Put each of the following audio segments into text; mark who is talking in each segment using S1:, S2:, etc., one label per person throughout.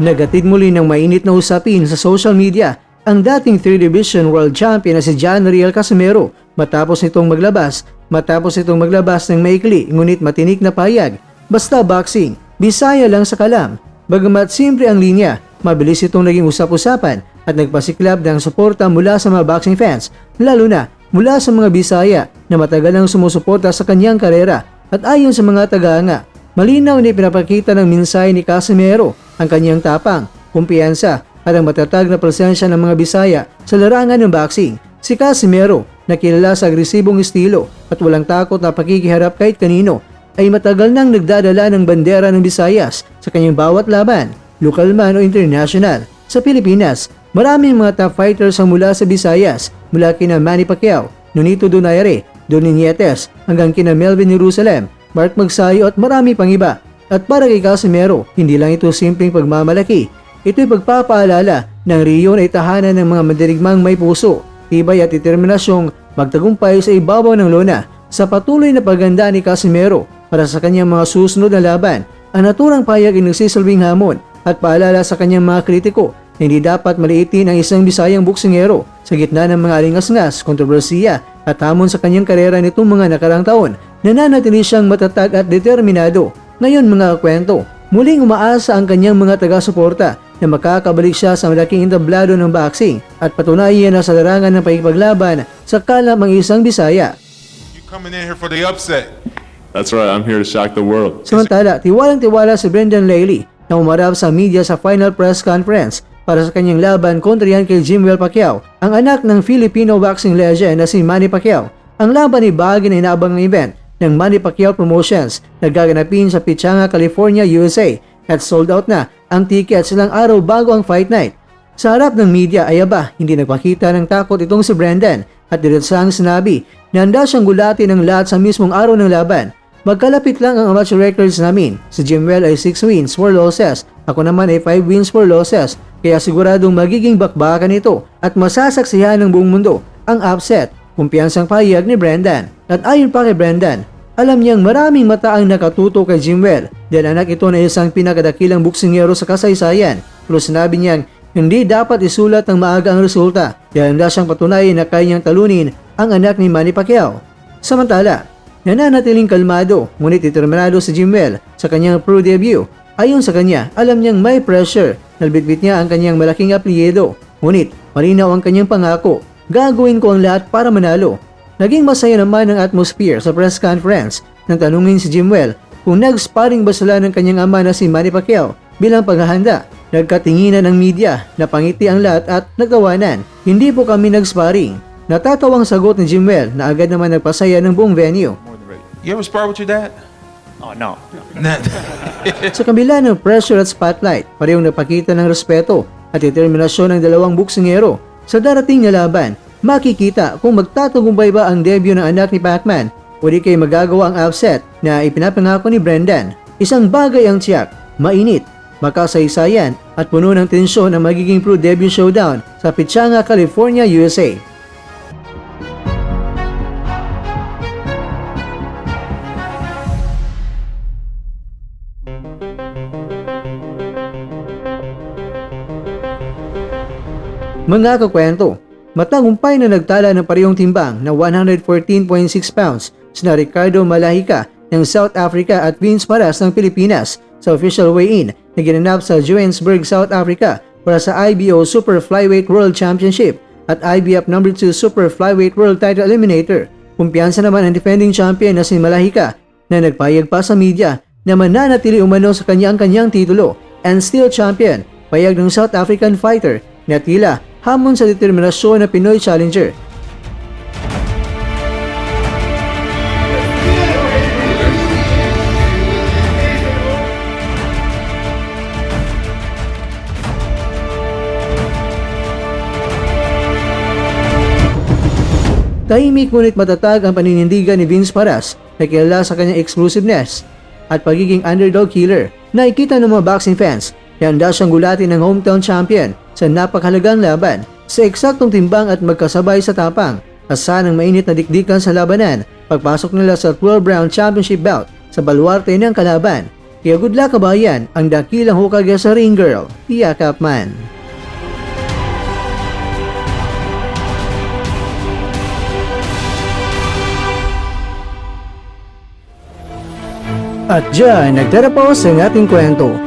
S1: Nagatid muli ng mainit na usapin sa social media ang dating 3 Division World Champion na si John Riel Casimero matapos nitong maglabas ng maikli ngunit matinik na pahayag. Basta boxing, Bisaya lang sa kalam. Bagamat simple ang linya, mabilis itong naging usap-usapan at nagpasiklab ng suporta mula sa mga boxing fans, lalo na mula sa mga Bisaya na matagal nang sumusuporta sa kanyang karera. At ayon sa mga tagahanga, malinaw na pinapakita ng minsay ni Casimero ang kanyang tapang, kumpiyansa at ang matatag na presensya ng mga Bisaya sa larangan ng boxing. Si Casimero, na kilala sa agresibong estilo at walang takot na pakikiharap kahit kanino, ay matagal nang nagdadala ng bandera ng Visayas sa kanyang bawat laban, lokal man o international. Sa Pilipinas, maraming mga top fighters ang mula sa Visayas, mula kina Manny Pacquiao, Nonito Donaire, Donnie Nietes, hanggang kina Melvin Jerusalem, Mark Magsayo at marami pang iba. At para kay Casimero, hindi lang ito simpleng pagmamalaki. Ito'y pagpapaalala ng Rio na itahanan ng mga mandirigmang may puso, tibay at determinasyong magtagumpay sa ibabaw ng lona. Sa patuloy na pagganda ni Casimero para sa kanyang mga susunod na laban, ang naturang pahayag ay nagsisilbing hamon at paalala sa kanyang mga kritiko na hindi dapat maliitin ang isang Bisayang boksingero sa gitna ng mga alingas-ngas, kontrobersiya at hamon sa kanyang karera nitong mga nakarang taon. Nananatili siyang matatag at determinado. Ngayon mga kwento, muling umaasa ang kanyang mga taga-suporta na makakabalik siya sa malaking entablado ng boxing at patunayan na sa larangan ng pakikipaglaban sa kalam ang isang Bisaya.
S2: You coming in here for the upset?
S3: That's right, I'm here to shock the world.
S1: Samantala, tiwalang-tiwala si Brendan Laley na umarap sa media sa final press conference para sa kanyang laban kontra yan kay Jimwell Pacquiao, ang anak ng Filipino boxing legend na si Manny Pacquiao. Ang laban ay bahagi ng inaabangang event ng Manny Pacquiao Promotions na gaganapin sa Pichanga, California, USA at sold out na ang tickets ilang araw bago ang fight night. Sa harap ng media ay hindi nagpakita ng takot itong si Brendan at diretsang sinabi na handa siyang gulatin ang lahat sa mismong araw ng laban. Magkalapit lang ang amateur records namin. Si Jimwell ay 6 wins, 4 losses. Ako naman ay 5 wins, 4 losses. Kaya siguradong magiging bakbakan ito at masasaksihan ng buong mundo ang upset. Kumpiyansang pahayag ni Brendan. At ayon pa kay Brendan, alam niyang maraming mata ang nakatuto kay Jimwell dahil anak ito na isang pinakadakilang boksingero sa kasaysayan. Pero sinabi niyang hindi dapat isulat ng maaga ang resulta dahil handa siyang patunayan na kaya niyang talunin ang anak ni Manny Pacquiao. Samantala, nananatiling kalmado ngunit determinado si Jimwell sa kanyang pro debut. Ayon sa kanya, alam niyang may pressure, nalbitbit niya ang kanyang malaking apelyido. Ngunit malinaw ang kanyang pangako, gagawin ko ang lahat para manalo. Naging masaya naman ang atmosphere sa press conference nang tanungin si Jimwell kung nag-sparring ba sila ng kanyang ama na si Manny Pacquiao bilang paghahanda. Nagkatinginan ng media, napangiti ang lahat at nagtawanan. Hindi po kami nag-sparring. Natatawang sagot ni Jimwell na agad naman nagpasaya ng buong venue.
S2: You ever spar with your dad?
S4: Oh, no.
S1: Sa kabila ng pressure at spotlight, parehong napakita ng respeto at determinasyon ng dalawang boksingero. Sa darating na laban, makikita kung magtatagumpay ba ang debut ng anak ni Pacman o di kay magagawa ang upset na ipinapangako ni Brendan. Isang bagay ang tiyak, mainit, makasaysayan at puno ng tensyon ang magiging pro debut showdown sa Pichanga, California, USA. Mga kakwento, matagumpay na nagtala ng parehong timbang na 114.6 pounds sina Ricardo Malahika ng South Africa at Vince Maras ng Pilipinas sa official weigh-in na ginanap sa Johannesburg, South Africa para sa IBO Super Flyweight World Championship at IBF No. 2 Super Flyweight World Title Eliminator. Kumpiyansa naman ang defending champion na si Malahika na nagpahayag pa sa media na mananatili umano sa kanyang titulo and still champion. Payag ng South African fighter na tila hamon sa determinasyon na Pinoy challenger. Tahimik ngunit matatag ang paninindigan ni Vince Maras na kilala sa kanyang explosiveness at pagiging underdog killer. Nakikita ng mga boxing fans na handa siyang gulatin ng hometown champion sa napakahalagang laban sa eksaktong timbang at magkasabay sa tapang. Asa ng mainit na dikdikan sa labanan pagpasok nila sa 12-round championship bout sa baluarte ng kalaban. Kaya good luck kabayan, ang dakilang Hokage sa ring girl, yakap man. At dyan, nagtatapos ang ating kwento.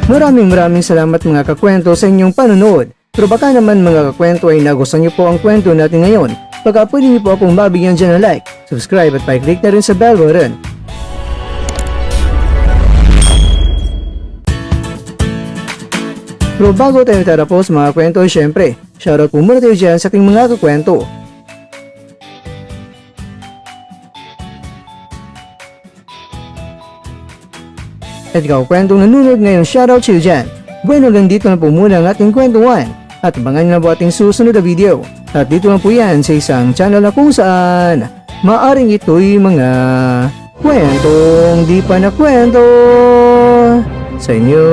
S1: Maraming salamat mga kakwento sa inyong panonood. Pero baka naman mga kakwento ay nagustuhan niyo po ang kwento natin ngayon. Baka pwede niyo po akong mabigyan dyan ng like, subscribe at pa-click na rin sa bell button. Pero bago tayo tatapos mga kwento, syempre, shoutout po muna tayo dyan sa ating mga kakwento. At ikaw kwentong nanonood ngayon, shoutout sa'yo dyan. Bueno, hanggang dito na po muna ang ating kwentuhan. At abangan nyo na po ating susunod na video. At dito lang po yan sa isang channel na kung saan maaring ito'y mga kwentong di pa na kwento sa inyo.